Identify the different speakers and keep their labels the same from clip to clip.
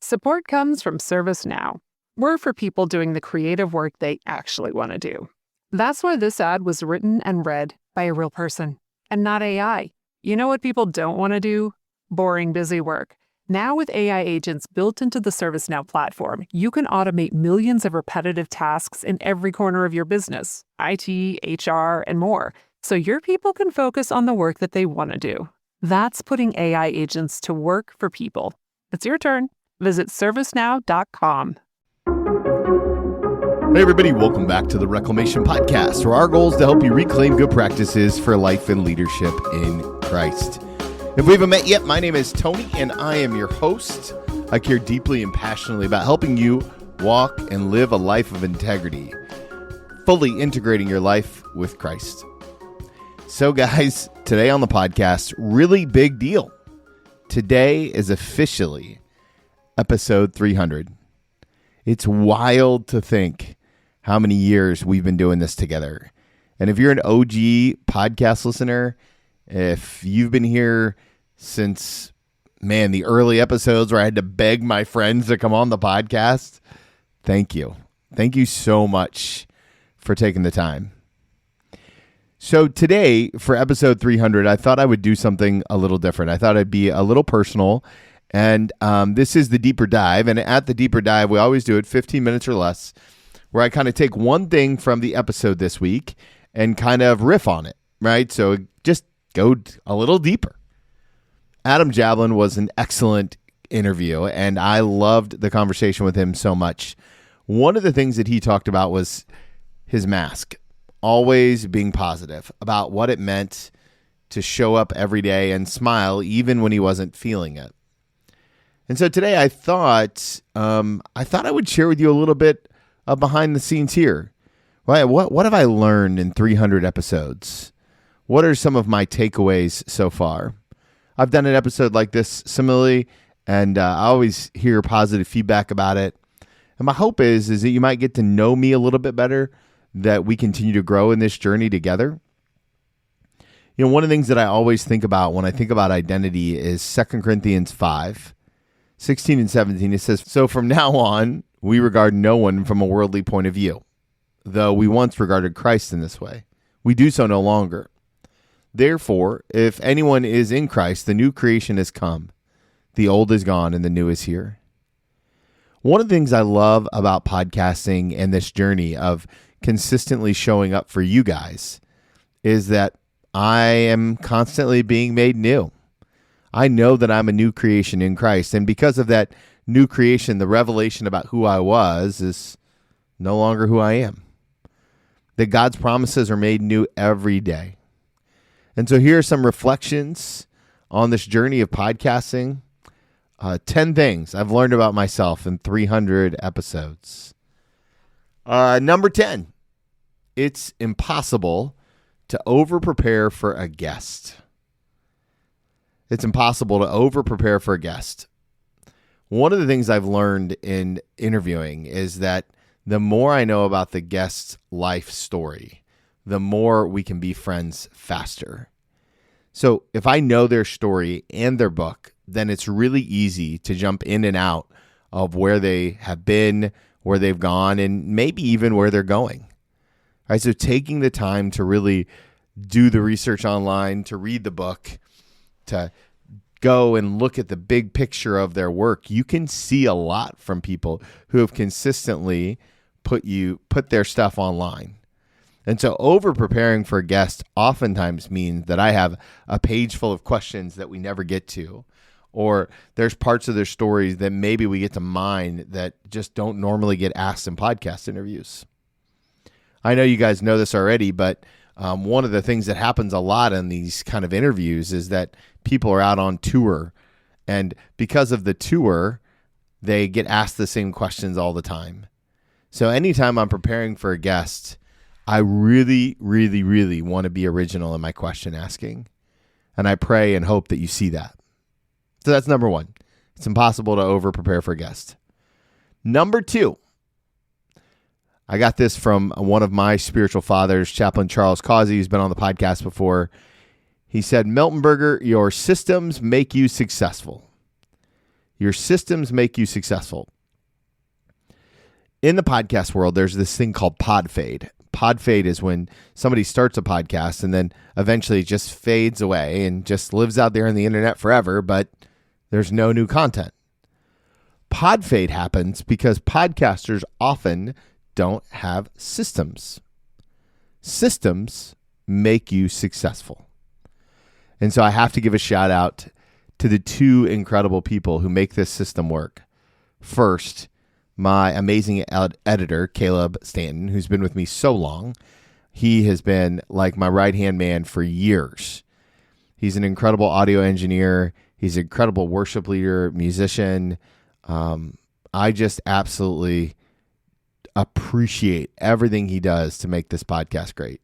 Speaker 1: Support comes from ServiceNow. We're for people doing the creative work they actually want to do. That's why this ad was written and read by a real person and not AI. You know what people don't want to do? Boring, busy work. Now with AI agents built into the ServiceNow platform, you can automate millions of repetitive tasks in every corner of your business, IT, HR, and more, so your people can focus on the work that they want to do. That's putting AI agents to work for people. It's your turn. Visit servicenow.com.
Speaker 2: Hey everybody, welcome back to the Reclamation Podcast, where our goal is to help you reclaim good practices for life and leadership in Christ. If we haven't met yet, my name is Tony and I am your host. I care deeply and passionately about helping you walk and live a life of integrity, fully integrating your life with Christ. So guys, today on the podcast, really big deal. Today is officially episode 300. It's wild to think how many years we've been doing this together. And if you're an OG podcast listener, if you've been here since, the early episodes where I had to beg my friends to come on the podcast, thank you. Thank you so much for taking the time. So today, for episode 300, I thought I would do something a little different. I thought I'd be a little personal. And this is the deeper dive. And at the deeper dive, we always do it 15 minutes or less, where I kind of take one thing from the episode this week and kind of riff on it, right? So just go a little deeper. Adam Jablin was an excellent interview, and I loved the conversation with him so much. One of the things that he talked about was his mask, always being positive about what it meant to show up every day and smile even when he wasn't feeling it. And so today I thought I would share with you a little bit of behind the scenes here. What have I learned in 300 episodes? What are some of my takeaways so far? I've done an episode like this similarly, and I always hear positive feedback about it. And my hope is that you might get to know me a little bit better, that we continue to grow in this journey together. You know, one of the things that I always think about when I think about identity is 2 Corinthians 5:16 and 17. It says, "So from now on, we regard no one from a worldly point of view. Though we once regarded Christ in this way, we do so no longer. Therefore, if anyone is in Christ, the new creation has come. The old is gone and the new is here." One of the things I love about podcasting and this journey of consistently showing up for you guys is that I am constantly being made new. I know that I'm a new creation in Christ. And because of that new creation, the revelation about who I was is no longer who I am. That God's promises are made new every day. And so here are some reflections on this journey of podcasting. 10 things I've learned about myself in 300 episodes. Number 10, it's impossible to over-prepare for a guest. It's impossible to over-prepare for a guest. One of the things I've learned in interviewing is that the more I know about the guest's life story, the more we can be friends faster. So if I know their story and their book, then it's really easy to jump in and out of where they have been, where they've gone, and maybe even where they're going. All right, so taking the time to really do the research online, to read the book, to go and look at the big picture of their work, you can see a lot from people who have consistently put their stuff online. And so over preparing for a guest oftentimes means that I have a page full of questions that we never get to, or there's parts of their stories that maybe we get to mine that just don't normally get asked in podcast interviews. I know you guys know this already, but one of the things that happens a lot in these kind of interviews is that people are out on tour, and because of the tour, they get asked the same questions all the time. So anytime I'm preparing for a guest, I really, really, really want to be original in my question asking. And I pray and hope that you see that. So that's number 1. It's impossible to over prepare for a guest. Number 2, I got this from one of my spiritual fathers, Chaplain Charles Causey, who's been on the podcast before. He said, "Milton Berger, your systems make you successful. Your systems make you successful. In the podcast world, there's this thing called pod fade. Pod fade is when somebody starts a podcast and then eventually it just fades away and just lives out there on the internet forever, but there's no new content. Pod fade happens because podcasters often don't have systems. Systems make you successful. And so I have to give a shout out to the two incredible people who make this system work. First, my amazing editor, Caleb Stanton, who's been with me so long. He has been like my right-hand man for years. He's an incredible audio engineer. He's an incredible worship leader, musician. I just absolutely appreciate everything he does to make this podcast great.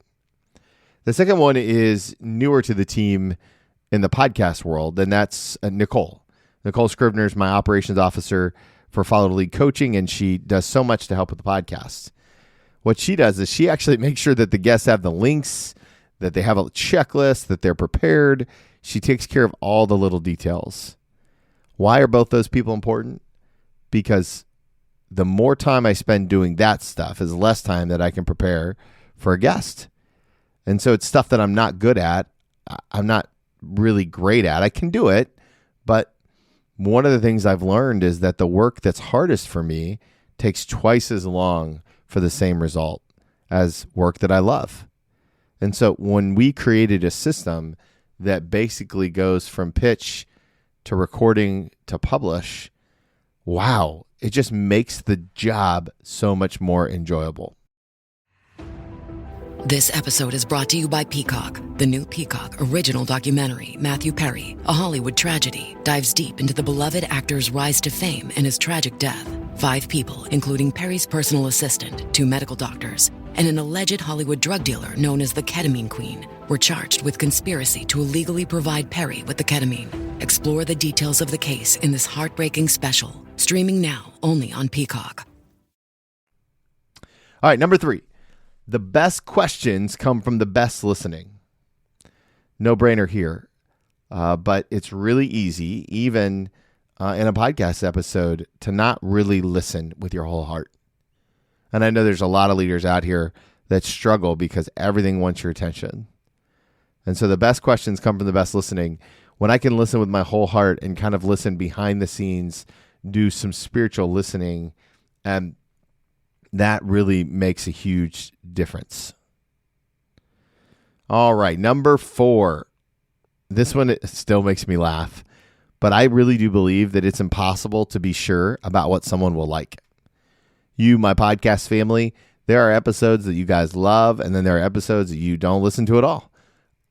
Speaker 2: The second one is newer to the team in the podcast world, and that's Nicole. Nicole Scrivener is my operations officer for Follow the Lead Coaching, and she does so much to help with the podcast. What she does is she actually makes sure that the guests have the links, that they have a checklist, that they're prepared. She takes care of all the little details. Why are both those people important? Because the more time I spend doing that stuff is less time that I can prepare for a guest. And so it's stuff that I'm not good at. I'm not really great at. I can do it, but one of the things I've learned is that the work that's hardest for me takes twice as long for the same result as work that I love. And so when we created a system that basically goes from pitch to recording to publish, wow, it just makes the job so much more enjoyable.
Speaker 3: This episode is brought to you by Peacock. The new Peacock original documentary, Matthew Perry, A Hollywood Tragedy, dives deep into the beloved actor's rise to fame and his tragic death. 5 people, including Perry's personal assistant, 2 medical doctors, and an alleged Hollywood drug dealer known as the Ketamine Queen, were charged with conspiracy to illegally provide Perry with the ketamine. Explore the details of the case in this heartbreaking special, streaming now only on Peacock.
Speaker 2: All right, number 3. The best questions come from the best listening. No brainer here, but it's really easy, even in a podcast episode, to not really listen with your whole heart. And I know there's a lot of leaders out here that struggle because everything wants your attention. And so the best questions come from the best listening. When I can listen with my whole heart and kind of listen behind the scenes, do some spiritual listening, and that really makes a huge difference. All right, number 4. This one still makes me laugh, but I really do believe that it's impossible to be sure about what someone will like. You, my podcast family, there are episodes that you guys love, and then there are episodes that you don't listen to at all.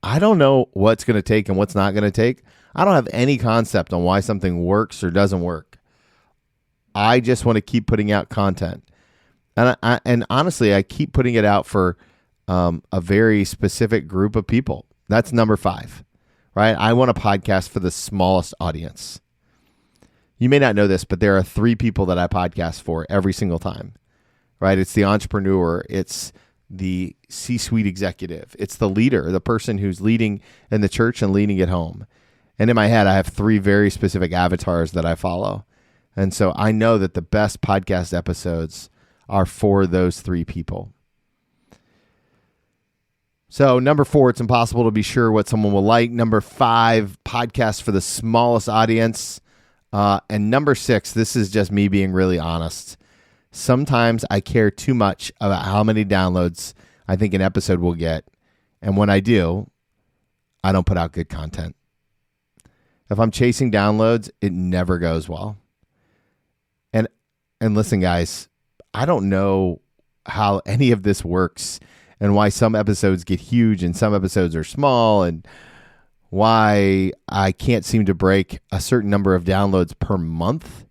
Speaker 2: I don't know what's going to take and what's not going to take. I don't have any concept on why something works or doesn't work. I just want to keep putting out content. And honestly, I keep putting it out for a very specific group of people. That's number 5, right? I want a podcast for the smallest audience. You may not know this, but there are 3 people that I podcast for every single time, right? It's the entrepreneur. It's the C-suite executive. It's the leader, the person who's leading in the church and leading at home. And in my head, I have 3 very specific avatars that I follow. And so I know that the best podcast episodes are for those 3 people. So number 4, it's impossible to be sure what someone will like. Number 5, podcasts for the smallest audience. And number 6, this is just me being really honest. Sometimes I care too much about how many downloads I think an episode will get. And when I do, I don't put out good content. If I'm chasing downloads, it never goes well. And listen, guys, I don't know how any of this works and why some episodes get huge and some episodes are small, and why I can't seem to break a certain number of downloads per month.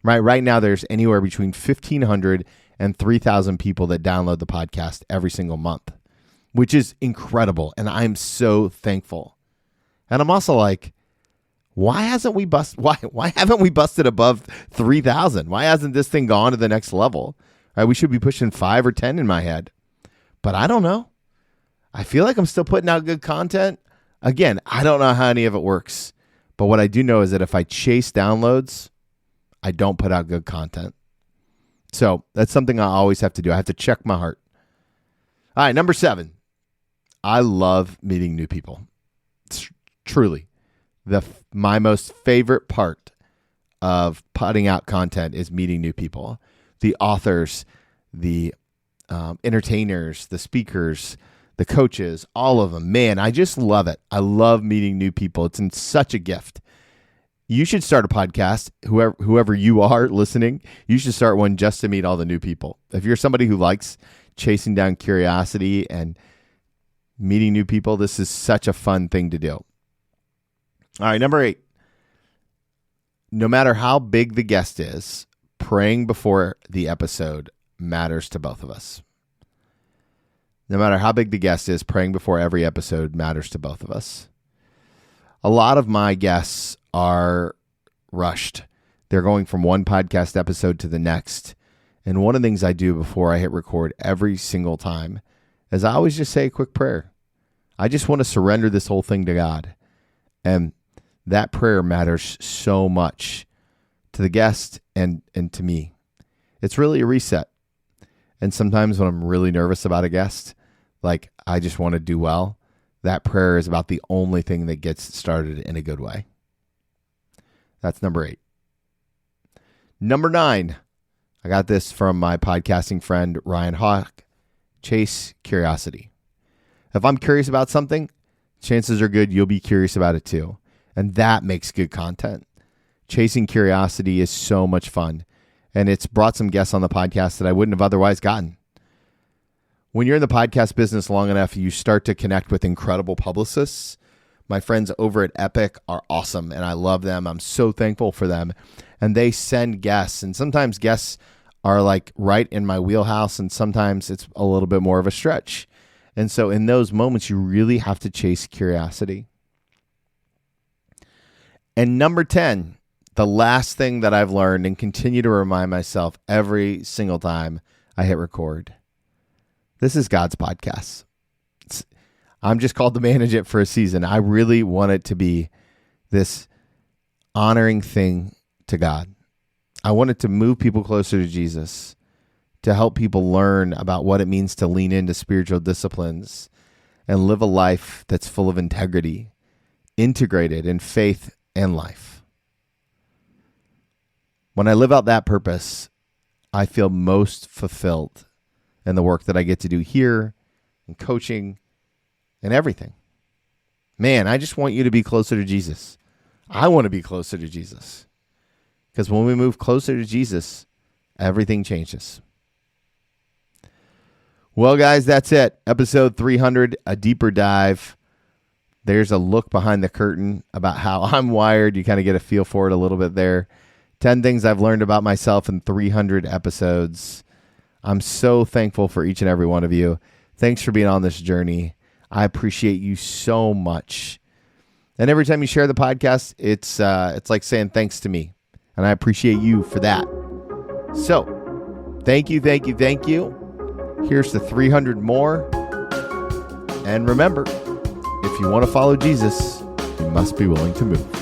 Speaker 2: Right now, there's anywhere between 1,500 and 3,000 people that download the podcast every single month, which is incredible. And I'm so thankful. And I'm also like, why haven't we busted above 3,000? Why hasn't this thing gone to the next level? Right, we should be pushing 5 or 10 in my head, but I don't know. I feel like I'm still putting out good content. Again, I don't know how any of it works, but what I do know is that if I chase downloads, I don't put out good content. So that's something I always have to do. I have to check my heart. All right, number 7. I love meeting new people. It's truly, my most favorite part of putting out content is meeting new people. The authors, the entertainers, the speakers, the coaches, all of them. Man, I just love it. I love meeting new people. It's such a gift. You should start a podcast, whoever you are listening, you should start one just to meet all the new people. If you're somebody who likes chasing down curiosity and meeting new people, this is such a fun thing to do. All right, number 8. No matter how big the guest is, praying before the episode matters to both of us. No matter how big the guest is, praying before every episode matters to both of us. A lot of my guests are rushed. They're going from one podcast episode to the next. And one of the things I do before I hit record every single time is I always just say a quick prayer. I just want to surrender this whole thing to God. And that prayer matters so much to the guest and to me. It's really a reset. And sometimes when I'm really nervous about a guest, like I just want to do well, that prayer is about the only thing that gets started in a good way. That's number 8. Number 9, I got this from my podcasting friend, Ryan Hawk. Chase curiosity. If I'm curious about something, chances are good you'll be curious about it too. And that makes good content. Chasing curiosity is so much fun. And it's brought some guests on the podcast that I wouldn't have otherwise gotten. When you're in the podcast business long enough, you start to connect with incredible publicists. My friends over at Epic are awesome, and I love them. I'm so thankful for them. And they send guests, and sometimes guests are like right in my wheelhouse, and sometimes it's a little bit more of a stretch. And so in those moments, you really have to chase curiosity. And number 10, the last thing that I've learned and continue to remind myself every single time I hit record. This is God's podcast. I'm just called to manage it for a season. I really want it to be this honoring thing to God. I want it to move people closer to Jesus, to help people learn about what it means to lean into spiritual disciplines and live a life that's full of integrity, integrated in faith and life. When I live out that purpose, I feel most fulfilled in the work that I get to do here, in coaching, and everything. Man, I just want you to be closer to Jesus. I want to be closer to Jesus. Because when we move closer to Jesus, everything changes. Well, guys, that's it. Episode 300, a deeper dive. There's a look behind the curtain about how I'm wired. You kind of get a feel for it a little bit there. 10 things I've learned about myself in 300 episodes. I'm so thankful for each and every one of you. Thanks for being on this journey. I appreciate you so much. And every time you share the podcast, it's like saying thanks to me. And I appreciate you for that. So, thank you. Here's to 300 more. And remember, if you want to follow Jesus, you must be willing to move.